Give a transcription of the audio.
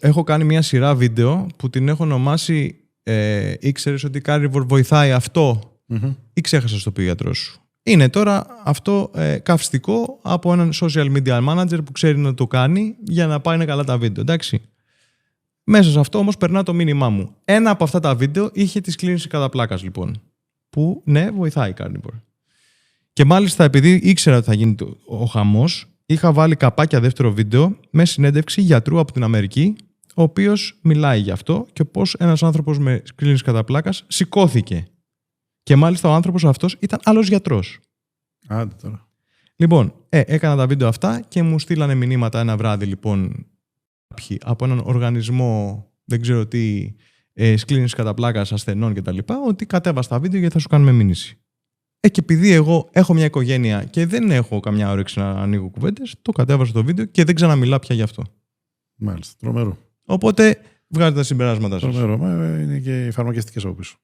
Έχω κάνει μια σειρά βίντεο που την έχω ονομάσει «Ήξερες ότι η Carnivore βοηθάει αυτό» ή «Ξέχασες το πει ο γιατρός σου». Είναι τώρα αυτό καυστικό από έναν social media manager που ξέρει να το κάνει για να πάνε καλά τα βίντεο, εντάξει. Μέσα σε αυτό όμως περνά το μήνυμά μου. Ένα από αυτά τα βίντεο είχε τη σκλήνηση κατά πλάκας, λοιπόν. Που ναι, βοηθάει η Carnivore. Και μάλιστα επειδή ήξερα ότι θα γίνει ο χαμός, είχα βάλει καπάκια δεύτερο βίντεο με συνέντευξη γιατρού από την Αμερική, ο οποίος μιλάει γι' αυτό και πώς ένας άνθρωπος με σκλήνηση κατά πλάκας σηκώθηκε. Και μάλιστα ο άνθρωπος αυτός ήταν άλλος γιατρός. Άντε τώρα. Λοιπόν, έκανα τα βίντεο αυτά και μου στείλανε μηνύματα ένα βράδυ, λοιπόν, κάποιοι από έναν οργανισμό, δεν ξέρω τι, σκλήνηση κατά πλάκας ασθενών κτλ., ότι κατέβασα τα βίντεο γιατί θα σου κάνουμε μήνυση. Και επειδή εγώ έχω μια οικογένεια και δεν έχω καμιά όρεξη να ανοίγω κουβέντες, το κατέβασα το βίντεο και δεν ξαναμιλά πια γι' αυτό. Μάλιστα, τρομερό. Οπότε βγάζετε τα συμπεράσματα σας. Τρομερό, είναι και οι φαρμακευτικές από πίσω.